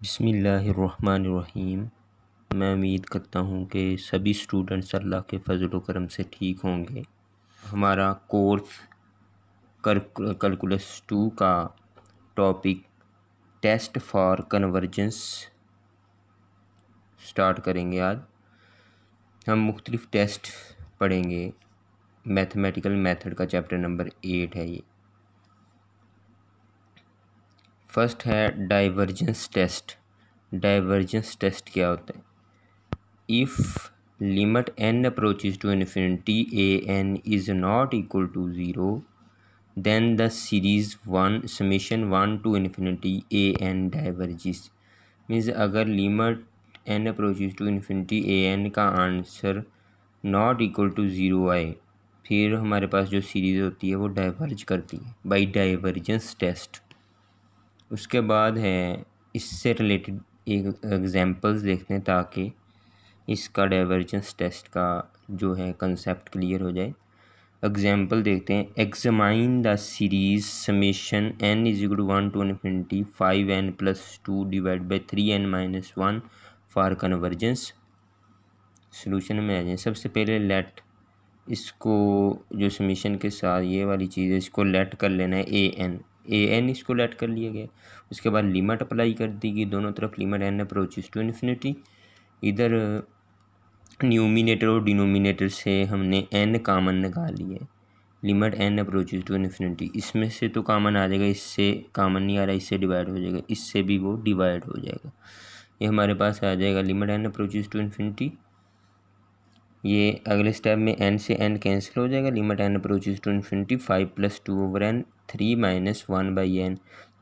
बिस्मिल्लाहिर्रहमानिर्रहीम। मैं उम्मीद करता हूँ कि सभी स्टूडेंट्स अल्लाह के फजल व करम से ठीक होंगे। हमारा कोर्स कैलकुलस 2 का topic test for convergence start करेंगे। आज हम मुख्तलिफ टेस्ट पढ़ेंगे। मैथमेटिकल मेथड का चैप्टर नंबर 8 है ये। फर्स्ट है डाइवर्जेंस टेस्ट। डाइवर्जेंस टेस्ट क्या होता है? If limit n approaches to infinity an is not equal to 0, then the series 1 summation 1 to infinity an diverges। Means अगर limit n approaches to infinity an का answer not equal to 0 आए, फिर हमारे पास जो series होती है वो diverge करती है बाई डाइवर्जेंस टेस्ट। उसके बाद है इससे रिलेटेड एक एग्जांपल्स देखते हैं ताकि इसका डाइवर्जेंस टेस्ट का जो है कंसेप्ट क्लियर हो जाए। एग्जांपल देखते हैं। Examine the series summation n is equal to 1 to infinity 5n plus 2 divide by 3n minus 1 for convergence. Solution में आ जाए। सबसे पहले लेट इसको जो समेशन के साथ ये वाली चीज़ है इसको लेट कर लेना है an इसको लेट कर लिया गया। उसके बाद लिमिट अप्लाई कर दी गई दोनों तरफ। Limit n approaches to infinity, इधर न्यूमिनेटर और डिनोमिनेटर से हमने n कामन निकाल लिया है। Limit n approaches to infinity, इसमें से तो कामन आ जाएगा, इससे कामन नहीं आ रहा, इससे डिवाइड हो जाएगा, इससे भी वो डिवाइड हो जाएगा। ये हमारे पास आ जाएगा limit n approaches to infinity. ये अगले स्टेप में n से n कैंसिल हो जाएगा। Limit n approaches to infinity 5 plus 2 over n 3 minus 1 by n।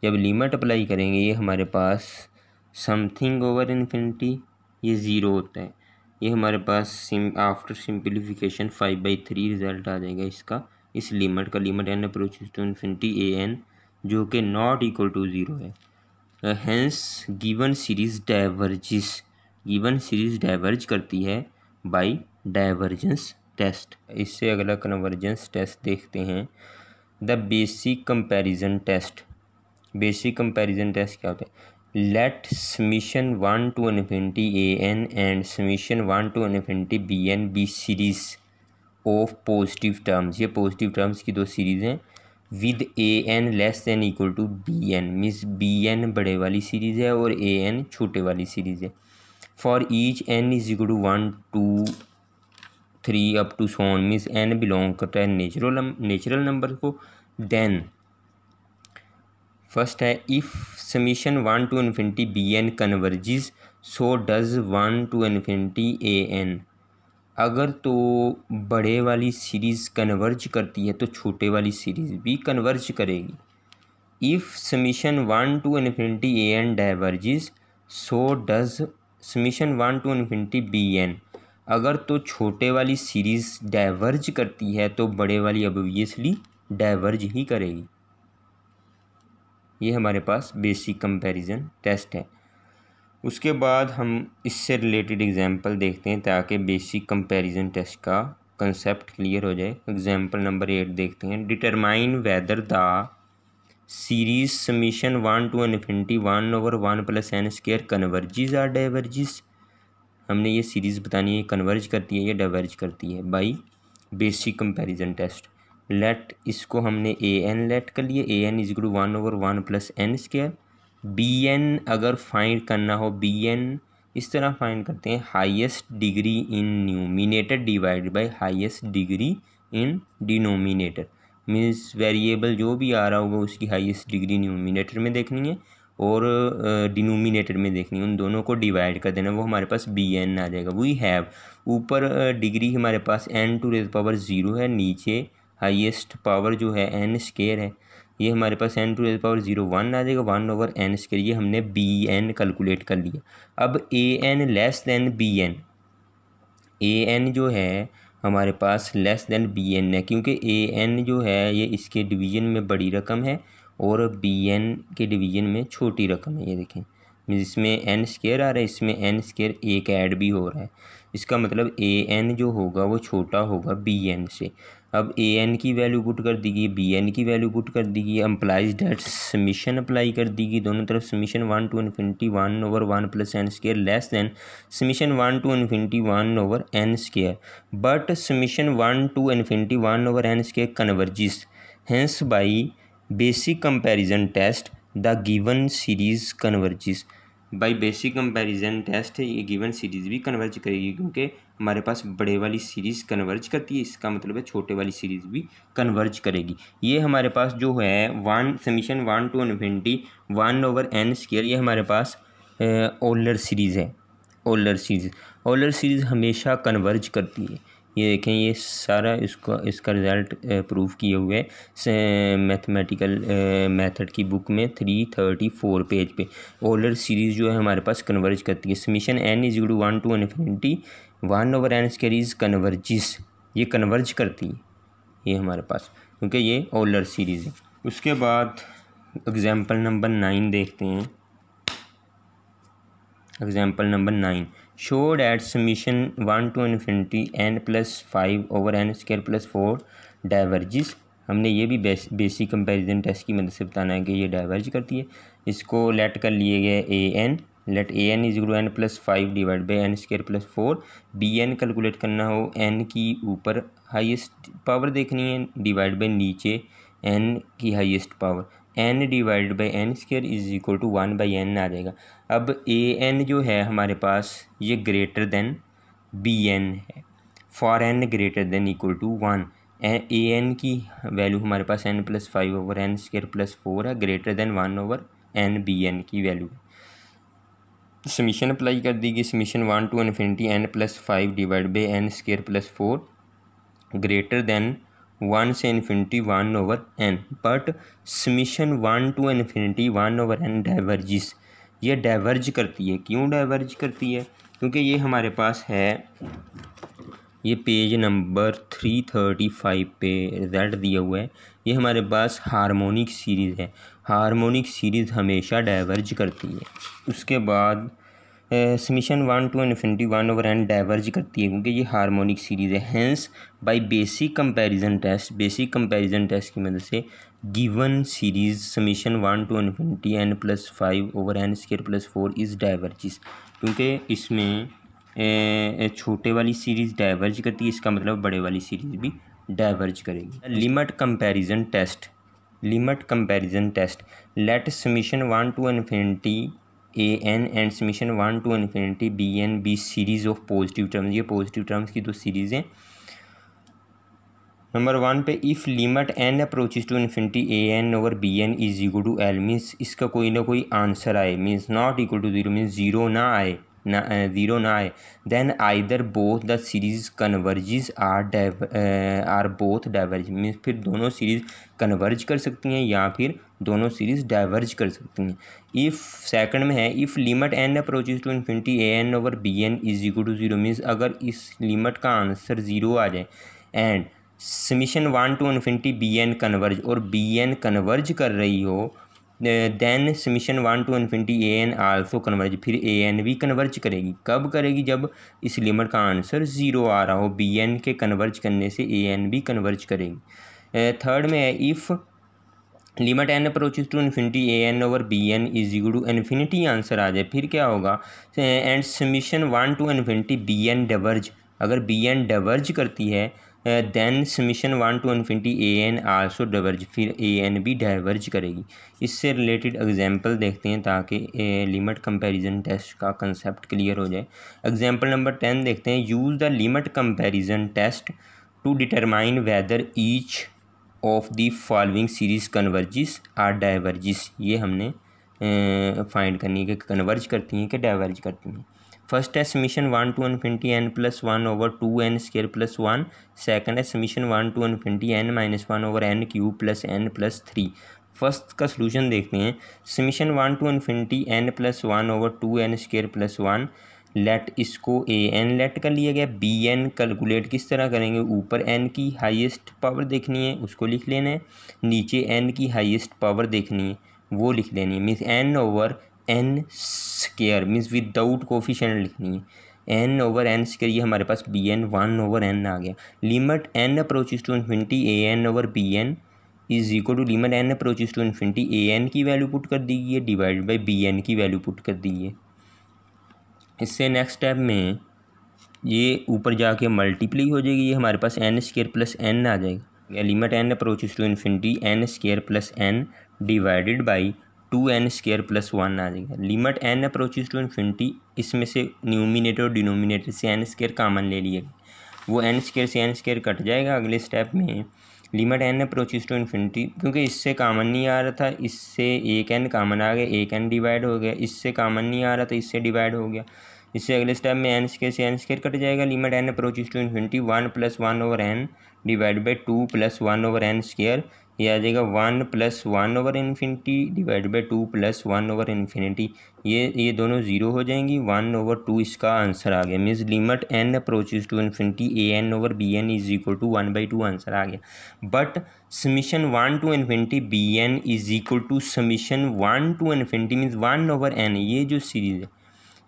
जब लिमिट अप्लाई करेंगे ये हमारे पास समथिंग ओवर इन्फिनिटी ये ज़ीरो होता है। ये हमारे पास आफ्टर सिंप्लीफिकेशन 5/3 रिज़ल्ट आ जाएगा इसका, इस लिमिट का। Limit n approaches to infinity an जो कि नॉट इक्वल टू 0 है। Hence given series diverges, given series diverge करती है बाय डाइवर्जेंस टेस्ट। इससे अगला कन्वर्जेंस टेस्ट देखते हैं। The basic comparison test. Basic comparison test क्या होता है? Let summation 1 to infinity an and summation 1 to infinity bn be series of positive terms. ये पॉजिटिव टर्म्स की दो सीरीज़ हैं with an less than equal to bn। Means bn बड़े वाली series है और an छोटे वाली सीरीज़ है। For each n is equal to 1 2 3 up to so on, means n belong करता है नेचुरल नंबर को। देन फर्स्ट है if summation 1 to infinity bn converges so does 1 to infinity an। अगर तो बड़े वाली सीरीज़ कन्वर्ज करती है तो छोटे वाली सीरीज़ भी कन्वर्ज करेगी। If summation 1 to infinity an diverges so does summation 1 to infinity bn। अगर तो छोटे वाली सीरीज़ डाइवर्ज करती है तो बड़े वाली ऑब्वियसली डाइवर्ज ही करेगी। ये हमारे पास बेसिक कंपैरिजन टेस्ट है। उसके बाद हम इससे रिलेटेड एग्जांपल देखते हैं ताकि बेसिक कंपैरिजन टेस्ट का कंसेप्ट क्लियर हो जाए। एग्जांपल नंबर 8 देखते हैं। Determine whether the series summation 1 to infinity 1 over 1 plus n square converges or diverges. हमने ये सीरीज़ बतानी है कन्वर्ज करती है या डाइवर्ज करती है by basic comparison test. Let इसको हमने an लेट कर लिए। an is equal to 1 over 1 plus n square. bn अगर फाइंड करना हो bn इस तरह फाइंड करते हैं। Highest degree in numerator divide by highest degree in denominator. Means variable जो भी आ रहा होगा उसकी हाईएस्ट डिग्री न्यूमिनेटर में देखनी है और डिनोमिनेटर में देखनी है, उन दोनों को डिवाइड कर देना, वो हमारे पास bn आ जाएगा। वी हैव ऊपर डिग्री हमारे पास n टू रेज़ पावर 0 है, नीचे हाईएस्ट पावर जो है n स्क्वायर है। ये हमारे पास n टू रेज़ पावर 0 1 आ जाएगा 1 ओवर n स्क्वायर। ये हमने bn कैलकुलेट कर लिया। अब an less then bn, an जो है हमारे पास लेस दैन bn है क्योंकि an जो है ये इसके डिवीज़न में बड़ी रकम है और bn के डिवीज़न में छोटी रकम है। ये देखें इसमें n स्क्वायर आ रहा है, इसमें n स्क्वायर एक ऐड भी हो रहा है। इसका मतलब an जो होगा वो छोटा होगा bn से। अब ए एन की वैल्यू पुट कर दी गई, बी एन की वैल्यू पुट कर दी गई, एम्प्लाइज डेट समीशन अप्लाई कर दी गई, दोनों तरफ summation 1 to infinity 1/1 plus n square less than summation 1 to infinity 1/n square, but summation 1 to infinity 1/n square converges, hence by basic comparison test the given series converges. By basic comparison test ये given series भी converge करेगी, क्योंकि हमारे पास बड़े वाली series converge करती है, इसका मतलब है छोटे वाली सीरीज़ भी कन्वर्ज करेगी। ये हमारे पास जो है summation 1 to infinity 1/n square, ये हमारे पास ओलर सीरीज़ है। ओलर सीरीज़ हमेशा कन्वर्ज करती है। ये देखें, ये सारा इसका रिज़ल्ट प्रूव किए हुए मैथमेटिकल मेथड की बुक में 334 पेज पे ओलर सीरीज़ जो है हमारे पास कन्वर्ज करती है। Summation n is equal to 1 to infinity 1/n square is converges, ये कन्वर्ज करती है ये हमारे पास, क्योंकि ये ओलर सीरीज़ है। उसके बाद एग्जाम्पल नंबर 9 देखते हैं। Example number 9, show that summation 1 to infinity n plus 5/n square plus 4 diverges. हमने ये भी बेसिक कंपैरिजन टेस्ट की मदद से बताना है कि ये डाइवर्ज करती है। इसको लेट कर लिए गए a n, let a n is n plus 5 divide by n square plus 4, b n calculate करना हो, n की ऊपर हाईएस्ट पावर देखनी है डिवाइड बाई नीचे n की highest power, n divide by n square is equal to 1/n आ जाएगा। अब ए एन जो है हमारे पास ये ग्रेटर देन बी एन है, for n greater than equal to 1। A n की वैल्यू हमारे पास n plus 5/n square plus 4 है, greater than 1/n b n की वैल्यू। समीशन अप्लाई कर दी गई, summation 1 to infinity n plus 5 divide by n square plus 4 greater than 1 से infinity 1/n, but summation 1 to infinity 1/n diverges, ये diverge करती है। क्यों डाइवर्ज करती है? क्योंकि ये हमारे पास है, ये पेज नंबर 335 पे रिजल्ट दिया हुआ है, ये हमारे पास हार्मोनिक सीरीज़ है। हार्मोनिक सीरीज़ हमेशा डाइवर्ज करती है। उसके बाद summation 1 to infinity 1/n diverge करती है, क्योंकि ये हार्मोनिक सीरीज़ है। Hence by basic comparison test की मदद से given series summation 1 to infinity n plus 5/n square plus 4 is diverges, क्योंकि इसमें छोटे वाली सीरीज़ डाइवर्ज करती है, इसका मतलब बड़े वाली सीरीज़ भी डाइवर्ज करेगी। Limit comparison test let summation 1 to infinity a n and summation 1 to infinity b n be series of positive terms. ये पॉजिटिव टर्म्स की दो सीरीज़ हैं। नंबर 1 पे if limit n approaches to infinity a n over b n is equal to L, means इसका कोई ना कोई answer आए, means not equal to zero, means zero ना आए, ज़ीरो ना आए, then either both the series converges or both diverge, means फिर दोनों सीरीज़ कन्वर्ज कर सकती हैं या फिर दोनों सीरीज़ डाइवर्ज कर सकती हैं। इफ़ सेकंड में है if limit n approaches to infinity a n over b n is equal to zero, means अगर इस लिमिट का आंसर ज़ीरो आ जाए and summation 1 to infinity b n converge और बी एन कन्वर्ज कर रही हो, then summation 1 to infinity a n also converge, फिर ए एन भी कन्वर्ज करेगी। कब करेगी? जब इस लिमिट का आंसर ज़ीरो आ रहा हो, बी एन के कन्वर्ज करने से ए एन भी कन्वर्ज करेगी। थर्ड में है if limit n approaches to infinity a n over b n is equal to infinity answer आ जाए, फिर क्या होगा? And summation 1 to infinity b n diverge, अगर बी एन डाइवर्ज करती है then summation 1 to infinity a n also diverge, फिर a n भी डाइवर्ज करेगी। इससे रिलेटेड एग्जांपल देखते हैं ताकि लिमिट कंपैरिजन टेस्ट का कंसेप्ट क्लियर हो जाए। एग्जांपल नंबर 10 देखते हैं। Use the limit comparison test to determine whether each of the following series converges or diverges. ये हमने फाइंड करनी है कि कन्वर्ज करती हैं कि डाइवर्ज करती हैं। फर्स्ट है summation 1 to infinity n plus 1 over 2n square plus 1। Second है summation 1 to infinity n minus 1 over n cube plus n plus 3। First का सलूशन देखते हैं। Summation 1 to infinity n plus 1 over 2n square plus 1, let इसको a n late कर लिया गया। B n calculate किस तरह करेंगे? ऊपर n की हाईएस्ट पावर देखनी है, उसको लिख लेना है, नीचे n की हाईएस्ट पावर देखनी है, वो लिख लेनी है, means n over n square, means without coefficient लिखनी है। एन ओवर एन स्क्वायर, ये हमारे पास बी एन 1 ओवर एन आ गया। Limit n approaches to infinity a n over b n is equal to limit n approaches to infinity a n की value put कर दी है डिवाइड बाई बी एन की वैल्यू पुट कर दी है। इससे नेक्स्ट स्टेप में ये ऊपर जाके मल्टीप्लाई हो जाएगी, ये हमारे पास एन स्क्वायर प्लस एन आ जाएगा। Limit n approaches to infinity n square plus n divided by 2n square plus 1 आ जाएगा। Limit n approaches to infinity, इसमें से न्यूमिनेटर और डिनोमिनेटर से एन स्क्वायर कामन ले लिया, वो एन स्क्वायर से एन स्क्वायर कट जाएगा। अगले स्टेप में limit n approaches to infinity, क्योंकि इससे कामन नहीं आ रहा था, इससे एक एन कामन आ गया, एक एन डिवाइड हो गया, इससे कामन नहीं आ रहा था, इससे डिवाइड हो गया। इससे अगले स्टेप में एन स्क्वायर से एन स्क्वायर कट जाएगा। Limit n approaches to infinity 1 + 1 over n divide by 2 + 1 over n square, ये आ जाएगा 1 + 1 over infinity divide by 2 + 1 over infinity. ये दोनों ज़ीरो हो जाएंगी, 1 ओवर 2 इसका आंसर आ गया। Means limit n approaches to infinity a n over b n is equal to 1/2 answer आ गया। But summation 1 to infinity b n is equal to summation 1 to infinity means 1 over n, ये जो series है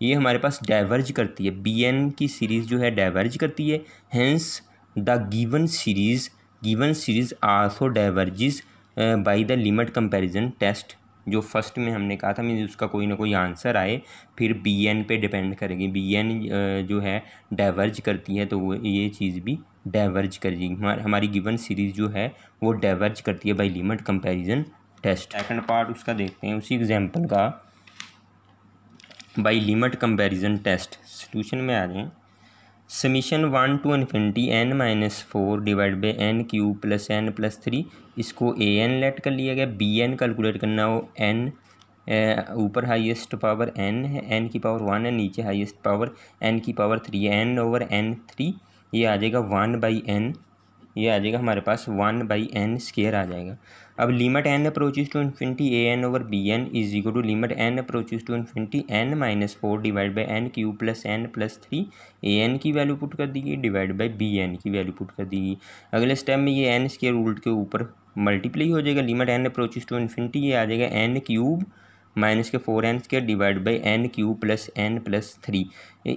ये हमारे पास diverge करती है। B n की सीरीज़ जो है डाइवर्ज करती है, hence the given series also diverges by the limit comparison test. जो फर्स्ट में हमने कहा था मीन्स उसका कोई ना कोई आंसर आए, फिर बी एन पे डिपेंड करेगी। बी एन जो है डाइवर्ज करती है तो वो ये चीज़ भी डाइवर्ज करेगी। हमारी गिवन सीरीज़ जो है वो डाइवर्ज करती है by limit comparison test. Second part उसका देखते हैं, उसी एग्जाम्पल का by limit comparison test. Solution में आ जाएं। Summation 1 to infinity n-4 divide by n cube plus n + 3, इसको a n लेट कर लिया गया। बी एन कैलकुलेट करना हो, n ऊपर हाईएस्ट पावर n है, n की पावर 1 है, नीचे हाईएस्ट पावर n की पावर 3 है, n ओवर n 3, ये आ जाएगा 1/n, ये आ जाएगा हमारे पास 1/n स्क्वायर आ जाएगा। अब limit n approaches to infinity a n over b n is equal to limit n approaches to infinity n-4 divide by n cube plus n + 3, a n की वैल्यू पुट कर दी गई divide by b n की value put कर दी गई। अगले step में ये n स्क्वायर रूट के ऊपर मल्टीप्लाई हो जाएगा। Limit n approaches to infinity, ये आ जाएगा n क्यूब माइनस के 4n square divide by n cube plus n + 3।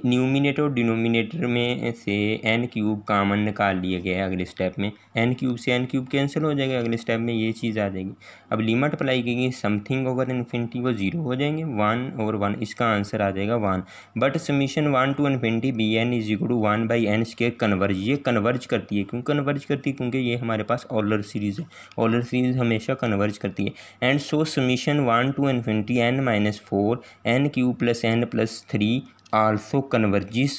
Numerator और डिनोमिनेटर में से n क्यूब कामन निकाल लिया गया है। अगले स्टेप में n क्यूब से n क्यूब कैंसिल हो जाएगा, अगले स्टेप में ये चीज़ आ जाएगी। अब लिमिट अप्लाई की गई समथिंग ओवर इन्फिनिटी, वो जीरो हो जाएंगे, 1 ओवर 1, इसका आंसर आ जाएगा 1। But summation 1 to infinity b n is equal to 1/n square converge, ये कन्वर्ज करती है। क्यों कन्वर्ज करती है? क्योंकि ये हमारे पास ऑलर सीरीज़ है, ऑलर सीरीज़ हमेशा कन्वर्ज करती है। And so summation 1 to infinity n-4 n cube plus n + 3 also converges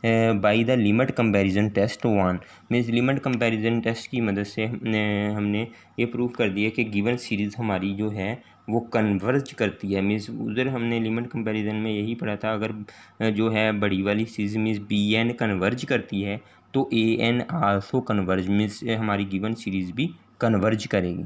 by the limit comparison test 1। Means limit comparison test की मदद से हमने ये प्रूव कर दिया कि गिवन सीरीज़ हमारी जो है वो कन्वर्ज करती है। मीन्स उधर हमने लिमिट कंपैरिजन में यही पढ़ा था, अगर जो है बड़ी वाली series means b n converge करती है तो a n also converge, means हमारी गिवन सीरीज़ भी कन्वर्ज करेगी।